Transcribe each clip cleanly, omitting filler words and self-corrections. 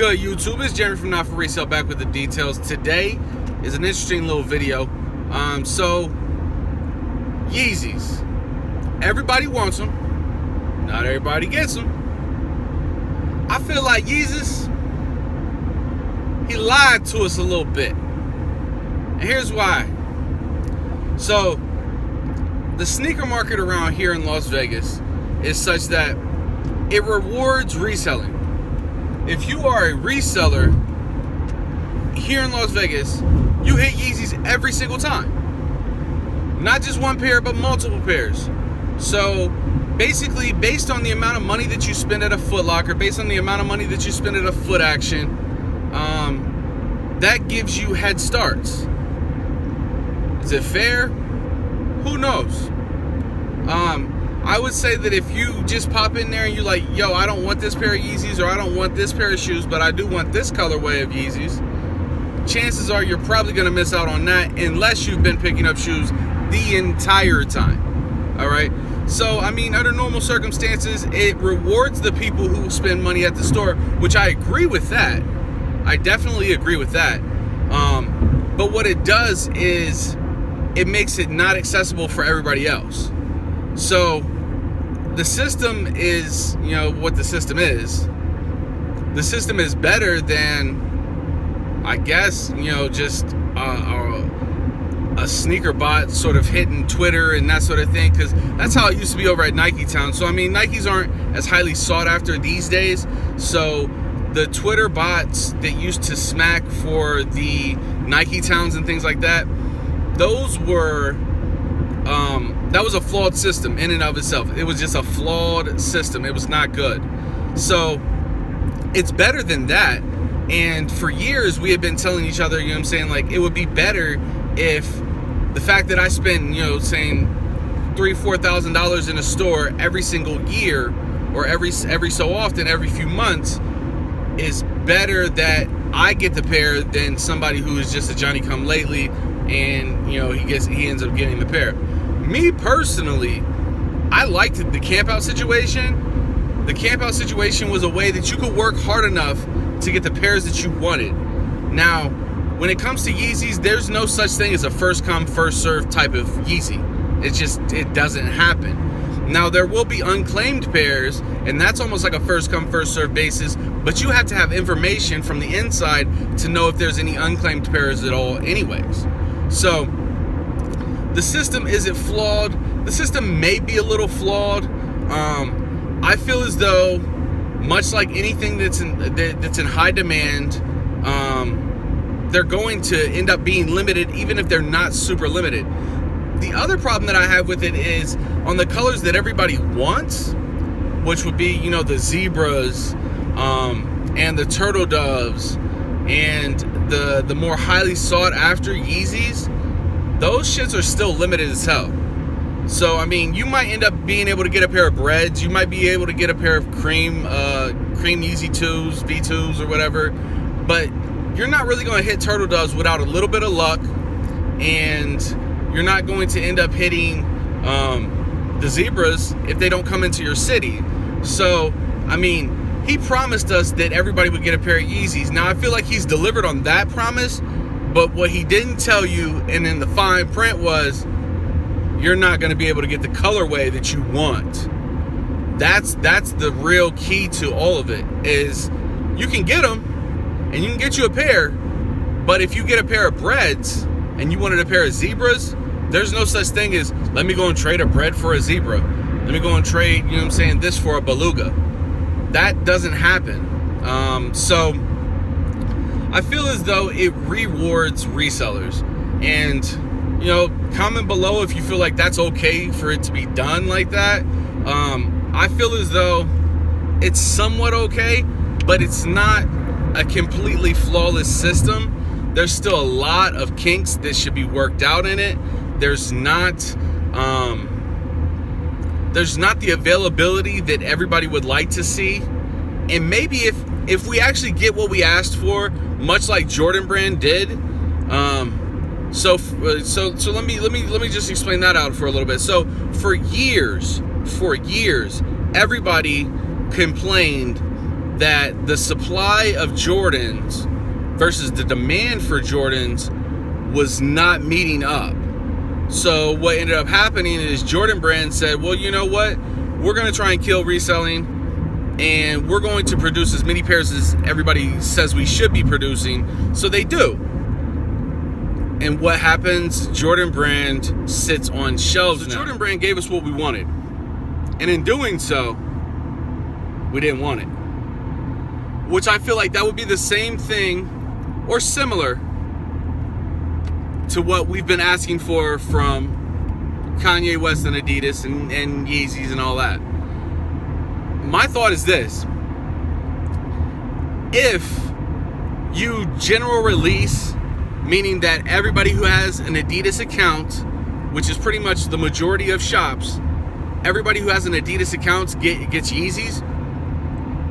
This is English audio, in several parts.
good, YouTube? It's Jeremy from Not For Resale back with the details. Today is an interesting little video. So Yeezys. Everybody wants them. Not everybody gets them. I feel like Yeezus, he lied to us a little bit. And here's why. So the sneaker market around here in Las Vegas is such that it rewards reselling. If you are a reseller here in Las Vegas, you hit Yeezys every single time. Not just one pair, but multiple pairs. So basically, based on the amount of money that you spend at a Foot Locker, based on the amount of money that you spend at a Foot Action, that gives you head starts. Is it fair? Who knows? I would say that if you just pop in there and you're like, yo, I don't want this pair of Yeezys, or I don't want this pair of shoes, but I do want this colorway of Yeezys, chances are you're probably going to miss out on that unless you've been picking up shoes the entire time. All right? So, I mean, under normal circumstances, it rewards the people who spend money at the store, which I agree with that. I definitely agree with that. But what it does is it makes it not accessible for everybody else. So the system is, you know, what the system is. The system is better than, I guess, you know, just a sneaker bot sort of hitting Twitter and that sort of thing, because that's how it used to be over at Nike Town. So, I mean, Nikes aren't as highly sought after these days. So the Twitter bots that used to smack for the Nike Towns and things like that, those were... that was a flawed system in and of itself. It was just a flawed system. It was not good. So it's better than that. And for years we had been telling each other, you know what I'm saying, like, it would be better if the fact that I spend, you know, saying $3,000-$4,000 in a store every single year, or every so often, every few months, is better that I get the pair than somebody who is just a Johnny-come-lately and, you know, he ends up getting the pair. Me personally, I liked the camp-out situation. The camp-out situation was a way that you could work hard enough to get the pairs that you wanted. Now, when it comes to Yeezys, there's no such thing as a first-come, first-served type of Yeezy. It doesn't happen. Now, there will be unclaimed pairs, and that's almost like a first-come, first-served basis, but you have to have information from the inside to know if there's any unclaimed pairs at all anyways. So the system isn't flawed. The system may be a little flawed. I feel as though, much like anything that's in high demand, they're going to end up being limited, even if they're not super limited. The other problem that I have with it is on the colors that everybody wants, which would be, you know, the zebras, and the turtle doves, and the more highly sought after Yeezys. Those shits are still limited as hell. So, I mean, you might end up being able to get a pair of Breads. You might be able to get a pair of cream Yeezy 2s, V2s, or whatever. But you're not really going to hit turtle doves without a little bit of luck. And you're not going to end up hitting the zebras if they don't come into your city. So, I mean, he promised us that everybody would get a pair of Yeezys. Now, I feel like he's delivered on that promise. But what he didn't tell you, and in the fine print, was you're not going to be able to get the colorway that you want. That's the real key to all of it, is you can get them, and you can get you a pair, but if you get a pair of Breads, and you wanted a pair of zebras, there's no such thing as, let me go and trade a Bread for a zebra. Let me go and trade, you know what I'm saying, this for a beluga. That doesn't happen. So I feel as though it rewards resellers. And, you know, comment below if you feel like that's okay for it to be done like that. I feel as though it's somewhat okay, but it's not a completely flawless system. There's still a lot of kinks that should be worked out in it. There's not the availability that everybody would like to see. And maybe if we actually get what we asked for, much like Jordan Brand did, so let me just explain that out for a little bit. So for years, everybody complained that the supply of Jordans versus the demand for Jordans was not meeting up. So what ended up happening is Jordan Brand said, well, you know what? We're going to try and kill reselling, and we're going to produce as many pairs as everybody says we should be producing. So they do. And what happens? Jordan Brand sits on shelves now. Jordan Brand gave us what we wanted. And in doing so, we didn't want it. Which I feel like that would be the same thing or similar to what we've been asking for from Kanye West and Adidas and Yeezys and all that. My thought is this. If you general release, meaning that everybody who has an Adidas account, which is pretty much the majority of shops, everybody who has an Adidas account gets Yeezys,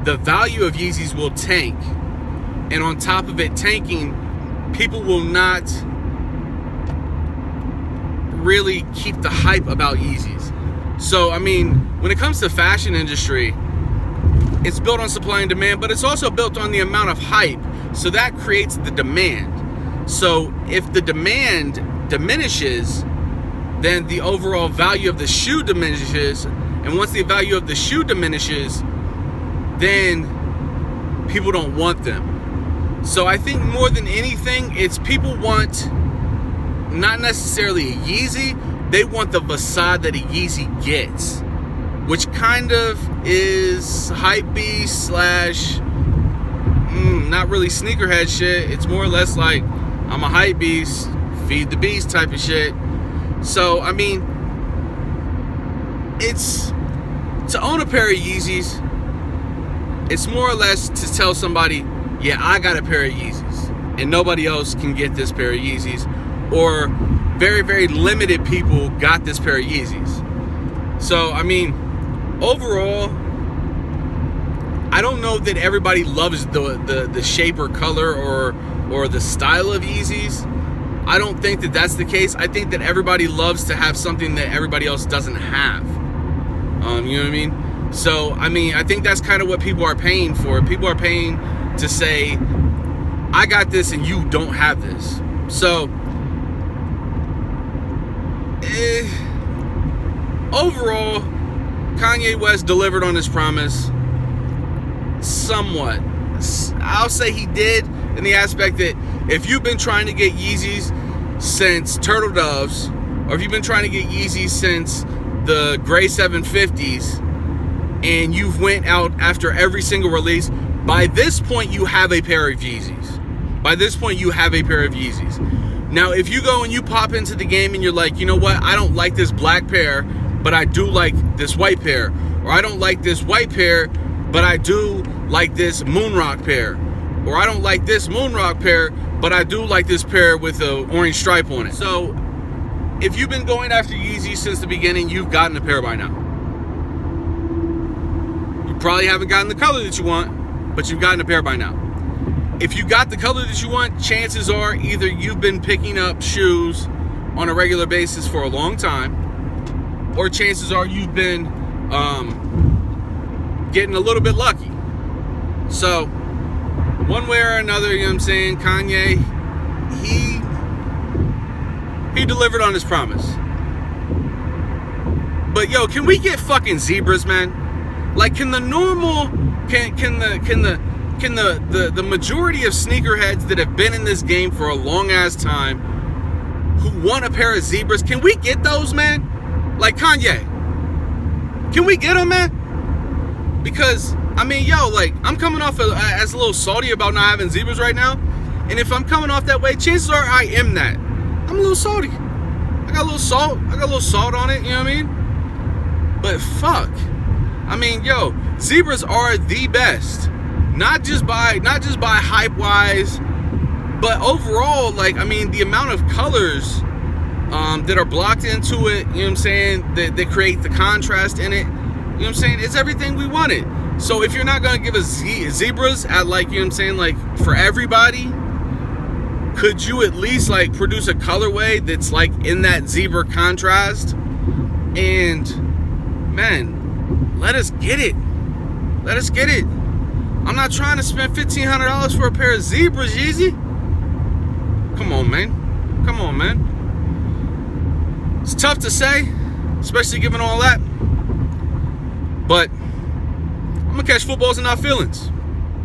the value of Yeezys will tank. And on top of it tanking, people will not really keep the hype about Yeezys. So, I mean, when it comes to fashion industry, it's built on supply and demand, but it's also built on the amount of hype. So that creates the demand. So if the demand diminishes, then the overall value of the shoe diminishes. And once the value of the shoe diminishes, then people don't want them. So I think more than anything, it's people want not necessarily a Yeezy, they want the facade that a Yeezy gets, which kind of is hypebeast slash not really sneakerhead shit. It's more or less like, I'm a hype beast, feed the beast type of shit. So, I mean, it's to own a pair of Yeezys, it's more or less to tell somebody, yeah, I got a pair of Yeezys and nobody else can get this pair of Yeezys, or very, very limited people got this pair of Yeezys. So, I mean, overall, I don't know that everybody loves the shape or color or the style of Yeezys. I don't think that that's the case. I think that everybody loves to have something that everybody else doesn't have. You know what I mean? So, I mean, I think that's kind of what people are paying for. People are paying to say, I got this and you don't have this. So, overall, Kanye West delivered on his promise somewhat. I'll say he did in the aspect that if you've been trying to get Yeezys since Turtle Doves, or if you've been trying to get Yeezys since the Gray 750s, and you've went out after every single release, by this point you have a pair of Yeezys. By this point you have a pair of Yeezys. Now, if you go and you pop into the game and you're like, you know what, I don't like this black pair, but I do like this white pair. Or I don't like this white pair, but I do like this Moonrock pair. Or I don't like this Moonrock pair, but I do like this pair with an orange stripe on it. So, if you've been going after Yeezy since the beginning, you've gotten a pair by now. You probably haven't gotten the color that you want, but you've gotten a pair by now. If you got the color that you want, chances are either you've been picking up shoes on a regular basis for a long time, or chances are you've been getting a little bit lucky. So, one way or another, you know what I'm saying, Kanye, he delivered on his promise. But yo, can we get fucking zebras, man? Like, can the majority of sneakerheads that have been in this game for a long ass time, who want a pair of zebras, can we get those, man? Like, Kanye, can we get them, man? Because, I mean, yo, like, I'm coming off as a little salty about not having zebras right now. And if I'm coming off that way, chances are I am that. I'm a little salty. I got a little salt on it, you know what I mean? But fuck. I mean, yo, zebras are the best. Not just by hype wise, but overall, like, I mean, the amount of colors that are blocked into it, you know what I'm saying, that create the contrast in it, you know what I'm saying, it's everything we wanted. So if you're not gonna give us zebras at, like, you know what I'm saying, like, for everybody, could you at least, like, produce a colorway that's, like, in that zebra contrast? And man, let us get it. I'm not trying to spend $1,500 for a pair of zebras, Yeezy. Come on, man. Come on, man. It's tough to say, especially given all that. But I'm gonna catch footballs and not feelings.